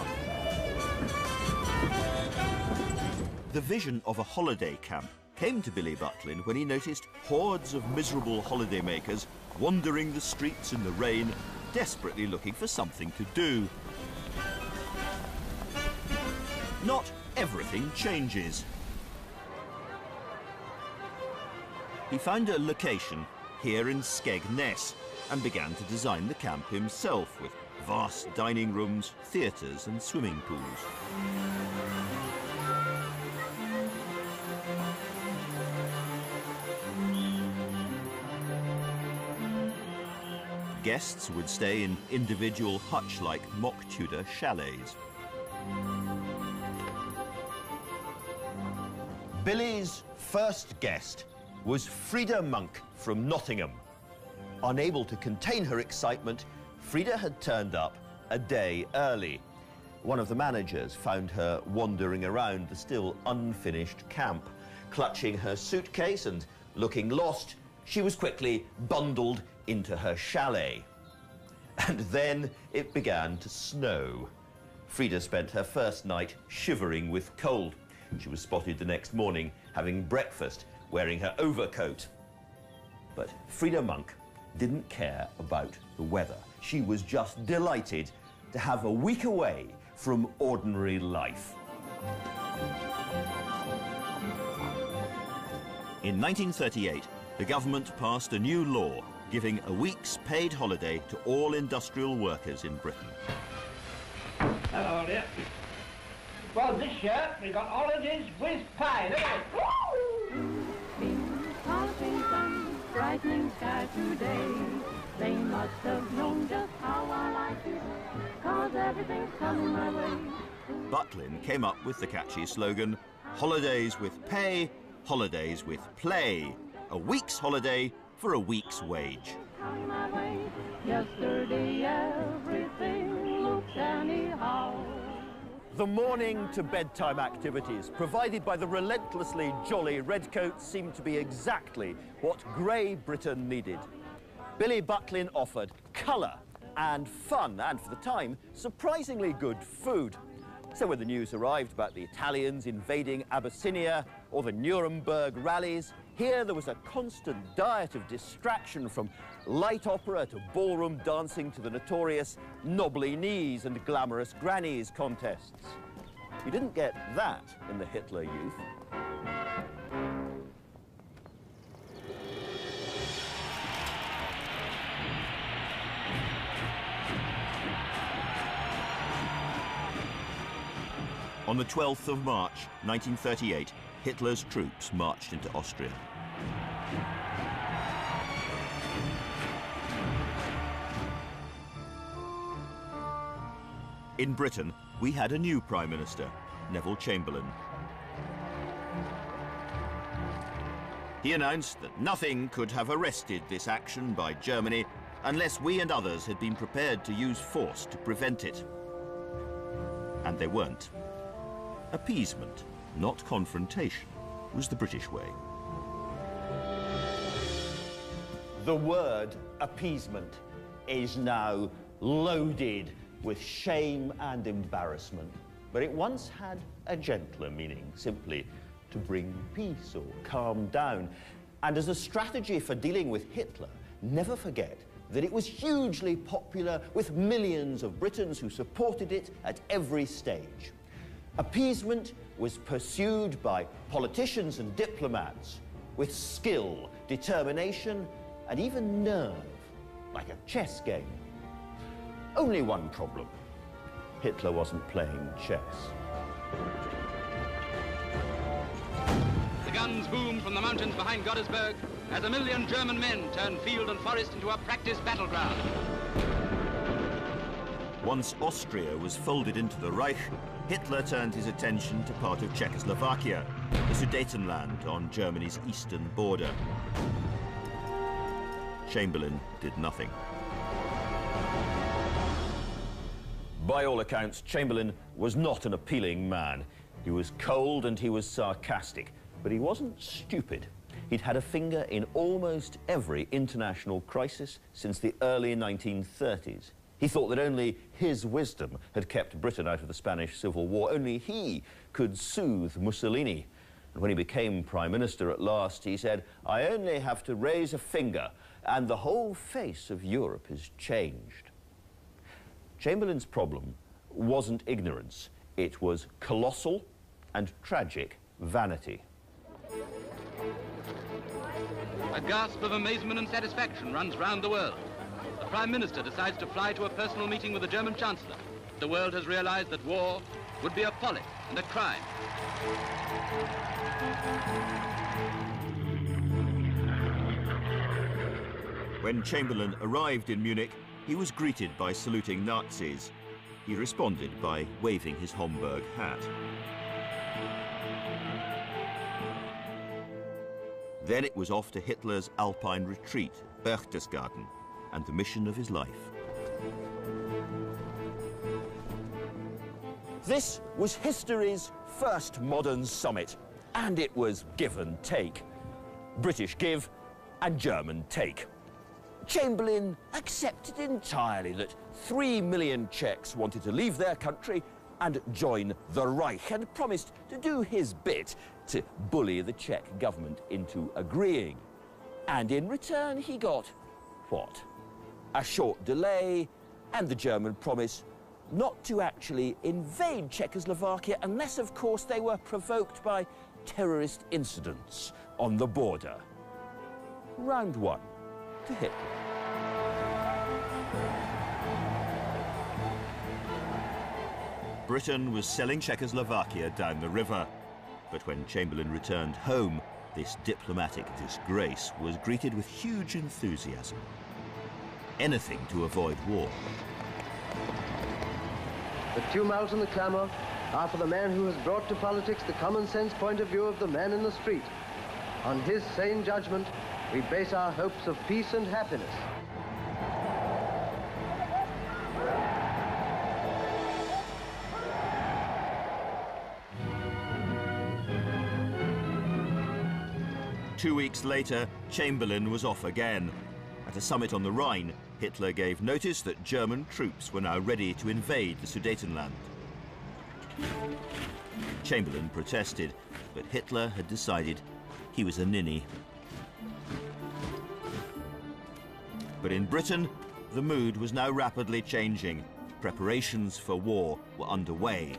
The vision of a holiday camp came to Billy Butlin when he noticed hordes of miserable holidaymakers wandering the streets in the rain, desperately looking for something to do. Not everything changes. He found a location here in Skegness and began to design the camp himself with vast dining rooms, theatres and swimming pools. Guests would stay in individual hutch-like mock Tudor chalets. Billy's first guest was Frida Monk from Nottingham. Unable to contain her excitement, Frida had turned up a day early. One of the managers found her wandering around the still unfinished camp. Clutching her suitcase and looking lost, she was quickly bundled into her chalet. And then it began to snow. Frida spent her first night shivering with cold. She was spotted the next morning having breakfast, wearing her overcoat. But Frida Monk didn't care about the weather. She was just delighted to have a week away from ordinary life. In 1938, the government passed a new law giving a week's paid holiday to all industrial workers in Britain. Hello, dear. Well, this year we got holidays with pay. Brightening sky today. They must have known just how I like it, 'cause everything's coming my way. Butlin came up with the catchy slogan, "Holidays with pay, holidays with play. A week's holiday for a week's wage." Coming my way. Yesterday everything looked anyhow. The morning to bedtime activities provided by the relentlessly jolly redcoats seemed to be exactly what grey Britain needed. Billy Butlin offered colour and fun and, for the time, surprisingly good food. So when the news arrived about the Italians invading Abyssinia or the Nuremberg rallies, here there was a constant diet of distraction, from light opera to ballroom dancing to the notorious knobbly knees and glamorous grannies contests. You didn't get that in the Hitler Youth. On the 12th of March, 1938, Hitler's troops marched into Austria. In Britain, we had a new Prime Minister, Neville Chamberlain. He announced that nothing could have arrested this action by Germany unless we and others had been prepared to use force to prevent it. And they weren't. Appeasement, not confrontation, was the British way. The word appeasement is now loaded with shame and embarrassment, but it once had a gentler meaning, simply to bring peace or calm down. And as a strategy for dealing with Hitler, never forget that it was hugely popular with millions of Britons who supported it at every stage. Appeasement was pursued by politicians and diplomats with skill, determination, and even nerve, like a chess game. Only one problem. Hitler wasn't playing chess. The guns boom from the mountains behind Godesberg as 1 million German men turn field and forest into a practice battleground. Once Austria was folded into the Reich, Hitler turned his attention to part of Czechoslovakia, the Sudetenland on Germany's eastern border. Chamberlain did nothing. By all accounts, Chamberlain was not an appealing man. He was cold and he was sarcastic, but he wasn't stupid. He'd had a finger in almost every international crisis since the early 1930s. He thought that only his wisdom had kept Britain out of the Spanish Civil War. Only he could soothe Mussolini. And when he became Prime Minister at last, he said, "I only have to raise a finger, and the whole face of Europe is changed." Chamberlain's problem wasn't ignorance. It was colossal and tragic vanity. A gasp of amazement and satisfaction runs round the world. The Prime Minister decides to fly to a personal meeting with the German Chancellor. The world has realized that war would be a folly and a crime. When Chamberlain arrived in Munich, he was greeted by saluting Nazis. He responded by waving his Homburg hat. Then it was off to Hitler's Alpine retreat, Berchtesgaden, and the mission of his life. This was history's first modern summit, and it was give and take. British give and German take. Chamberlain accepted entirely that 3 million Czechs wanted to leave their country and join the Reich, and promised to do his bit to bully the Czech government into agreeing. And in return, he got what? A short delay and the German promise not to actually invade Czechoslovakia unless, of course, they were provoked by terrorist incidents on the border. Round one to Hitler. Britain was selling Czechoslovakia down the river, but when Chamberlain returned home, this diplomatic disgrace was greeted with huge enthusiasm. Anything to avoid war. The tumult and the clamour are for the man who has brought to politics the common sense point of view of the man in the street. On his sane judgment, we base our hopes of peace and happiness. Two weeks later, Chamberlain was off again. At a summit on the Rhine, Hitler gave notice that German troops were now ready to invade the Sudetenland. Chamberlain protested, but Hitler had decided he was a ninny. But in Britain, the mood was now rapidly changing. Preparations for war were underway.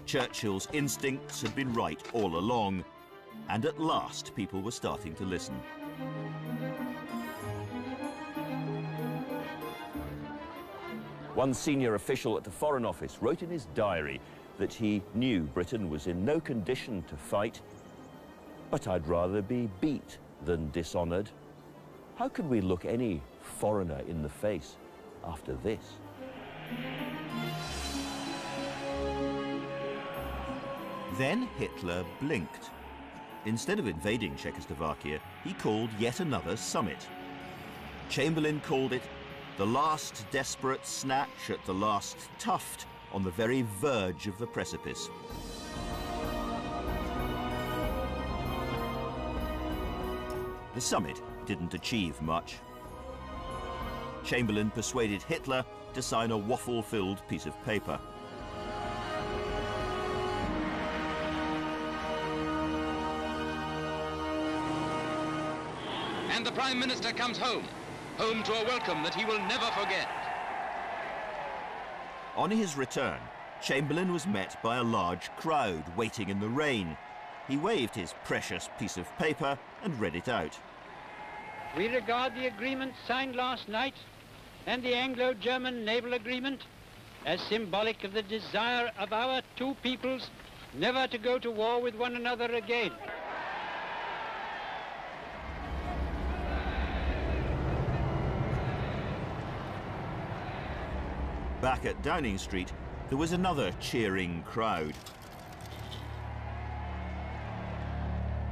Churchill's instincts had been right all along, and at last people were starting to listen. One senior official at the Foreign Office wrote in his diary that he knew Britain was in no condition to fight, but I'd rather be beat than dishonoured. How could we look any foreigner in the face after this? Then Hitler blinked. Instead of invading Czechoslovakia, he called yet another summit. Chamberlain called it the last desperate snatch at the last tuft on the very verge of the precipice. The summit didn't achieve much. Chamberlain persuaded Hitler to sign a waffle-filled piece of paper. And the Prime Minister comes home to a welcome that he will never forget. On his return, Chamberlain was met by a large crowd waiting in the rain. He waved his precious piece of paper and read it out. We regard the agreement signed last night and the Anglo-German naval agreement as symbolic of the desire of our two peoples never to go to war with one another again. Back at Downing Street, there was another cheering crowd.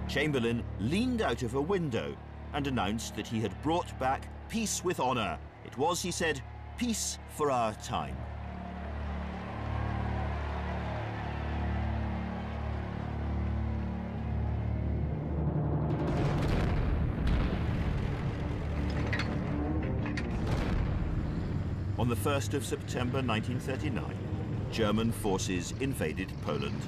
Chamberlain leaned out of a window and announced that he had brought back peace with honour. It was, he said, peace for our time. On the 1st of September 1939, German forces invaded Poland.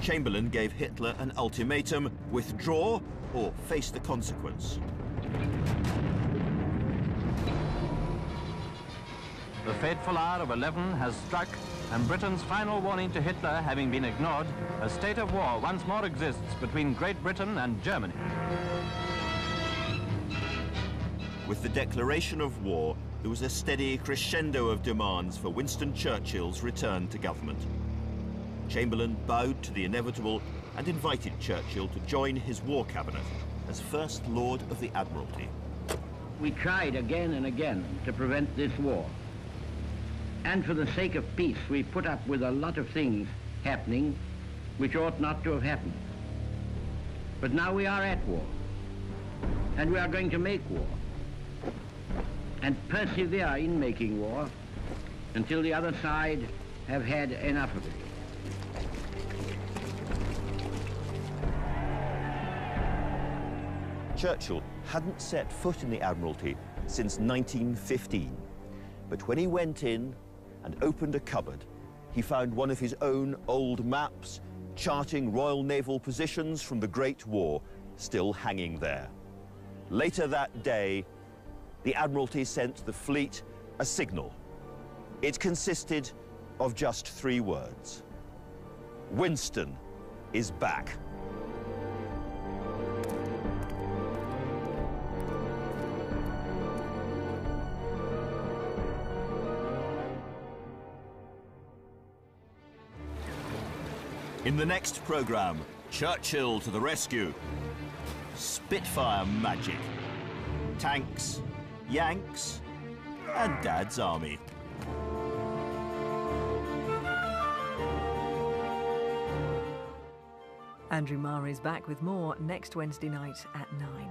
Chamberlain gave Hitler an ultimatum: withdraw or face the consequence. The fateful hour of 11 has struck, and Britain's final warning to Hitler having been ignored, a state of war once more exists between Great Britain and Germany. With the declaration of war, there was a steady crescendo of demands for Winston Churchill's return to government. Chamberlain bowed to the inevitable and invited Churchill to join his war cabinet as First Lord of the Admiralty. We tried again and again to prevent this war. And for the sake of peace, we put up with a lot of things happening which ought not to have happened. But now we are at war, and we are going to make war, and persevere in making war until the other side have had enough of it. Churchill hadn't set foot in the Admiralty since 1915, but when he went in and opened a cupboard, he found one of his own old maps charting Royal Naval positions from the Great War still hanging there. Later that day, the Admiralty sent the fleet a signal. It consisted of just 3 words: Winston is back. In the next programme, Churchill to the rescue. Spitfire magic. Tanks, Yanks, and Dad's army. Andrew Marr is back with more next Wednesday night at 9.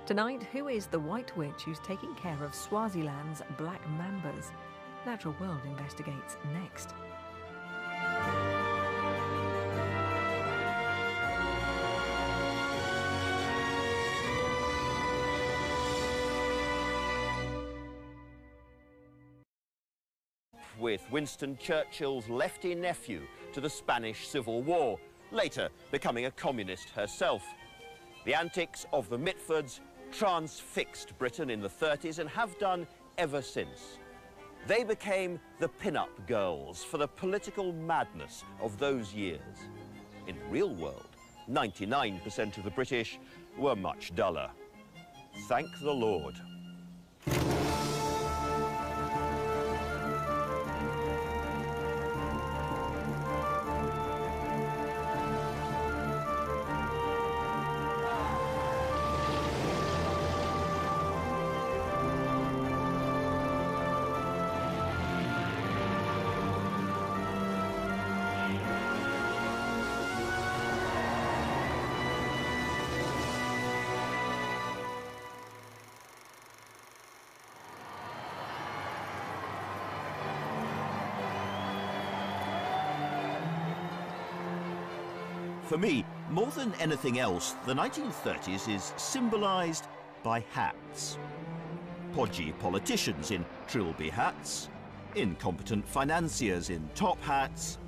Tonight, who is the White Witch who's taking care of Swaziland's black mambas? Natural World investigates next. With Winston Churchill's lefty nephew to the Spanish Civil War, later becoming a communist herself. The antics of the Mitfords transfixed Britain in the 30s and have done ever since. They became the pin-up girls for the political madness of those years. In the real world, 99% of the British were much duller. Thank the Lord. For me, more than anything else, the 1930s is symbolised by hats. Podgy politicians in trilby hats, incompetent financiers in top hats,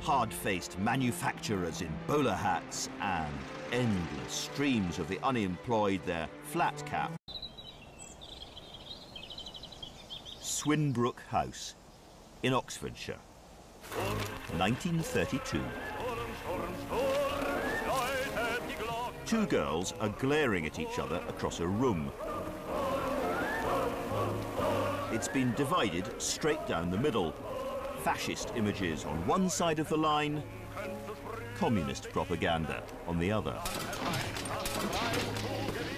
hard-faced manufacturers in bowler hats, and endless streams of the unemployed their flat cap. Swinbrook House in Oxfordshire, 1932. Two girls are glaring at each other across a room. It's been divided straight down the middle. Fascist images on one side of the line, communist propaganda on the other.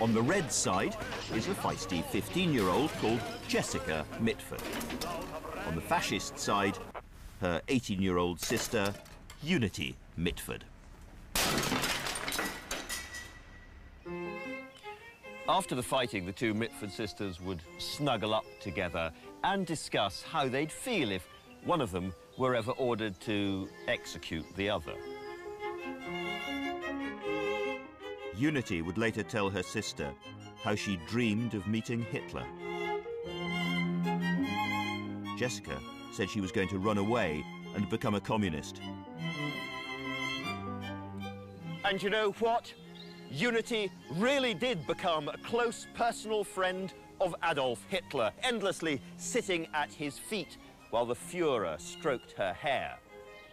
On the red side is a feisty 15-year-old called Jessica Mitford. On the fascist side, her 18-year-old sister, Unity Mitford. After the fighting, the two Mitford sisters would snuggle up together and discuss how they'd feel if one of them were ever ordered to execute the other. Unity would later tell her sister how she dreamed of meeting Hitler. Jessica said she was going to run away and become a communist. And you know what? Unity really did become a close personal friend of Adolf Hitler, endlessly sitting at his feet while the Führer stroked her hair.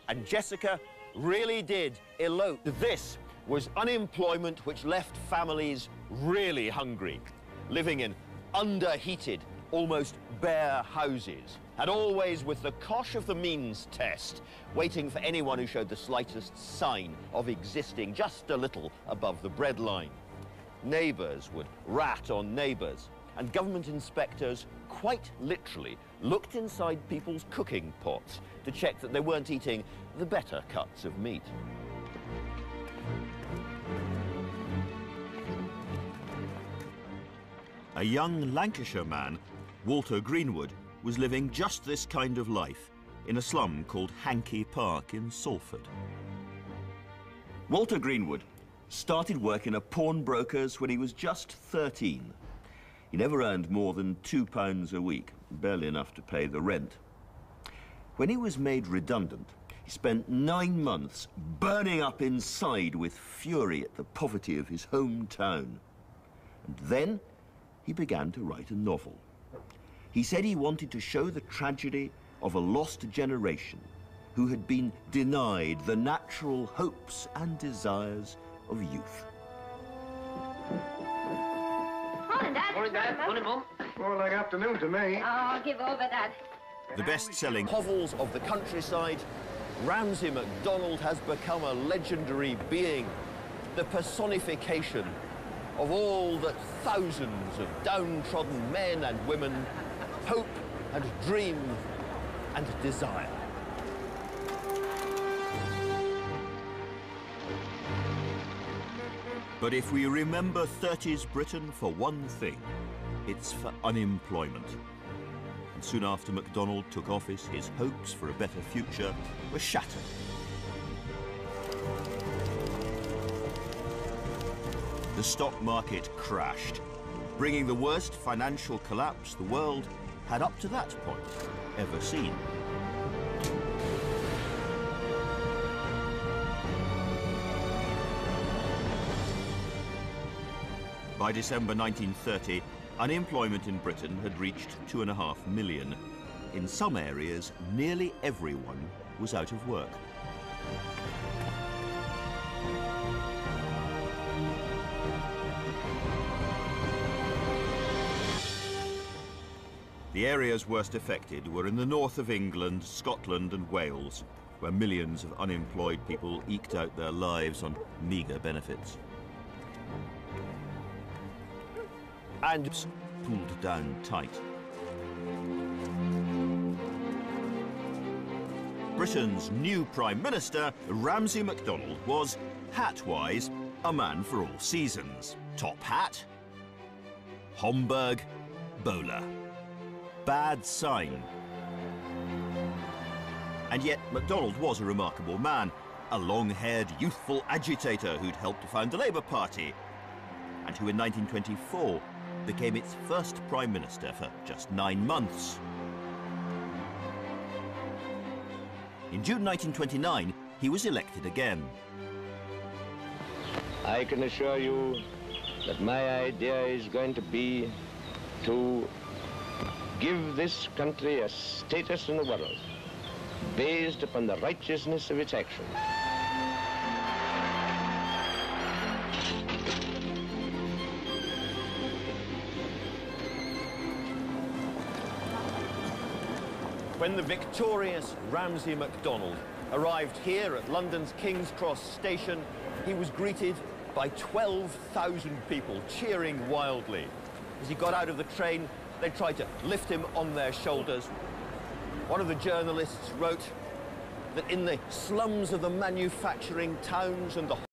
And Jessica really did elope. This was unemployment which left families really hungry, living in underheated, almost bare houses, and always with the cosh of the means test, waiting for anyone who showed the slightest sign of existing just a little above the breadline. Neighbours would rat on neighbours, and government inspectors quite literally looked inside people's cooking pots to check that they weren't eating the better cuts of meat. A young Lancashire man, Walter Greenwood, was living just this kind of life in a slum called Hankey Park in Salford. Walter Greenwood started work in a pawnbroker's when he was just 13. He never earned more than £2 a week, barely enough to pay the rent. When he was made redundant, he spent 9 months burning up inside with fury at the poverty of his hometown. And then he began to write a novel. He said he wanted to show the tragedy of a lost generation who had been denied the natural hopes and desires of youth. Morning, Dad. Morning, Dad. Morning, Mum. More like afternoon to me. Oh, give over that. The best-selling hovels of the countryside, Ramsay MacDonald has become a legendary being, the personification of all that thousands of downtrodden men and women hope and dream and desire. But if we remember 30s Britain for one thing, it's for unemployment. And soon after MacDonald took office, his hopes for a better future were shattered. The stock market crashed, bringing the worst financial collapse the world had up to that point ever seen. By December 1930, unemployment in Britain had reached 2.5 million. In some areas, nearly everyone was out of work. The areas worst affected were in the north of England, Scotland and Wales, where millions of unemployed people eked out their lives on meagre benefits. And pulled down tight. Britain's new Prime Minister, Ramsay MacDonald, was, hat-wise, a man for all seasons. Top hat, Homburg, bowler. Bad sign. And yet, MacDonald was a remarkable man. a long-haired youthful agitator who'd helped to found the Labour Party, and who in 1924 became its first Prime Minister for just 9 months. In June 1929, he was elected again. I can assure you that my idea is going to be to give this country a status in the world based upon the righteousness of its actions. When the victorious Ramsay MacDonald arrived here at London's King's Cross station, he was greeted by 12,000 people cheering wildly. As he got out of the train, they tried to lift him on their shoulders. One of the journalists wrote that in the slums of the manufacturing towns and the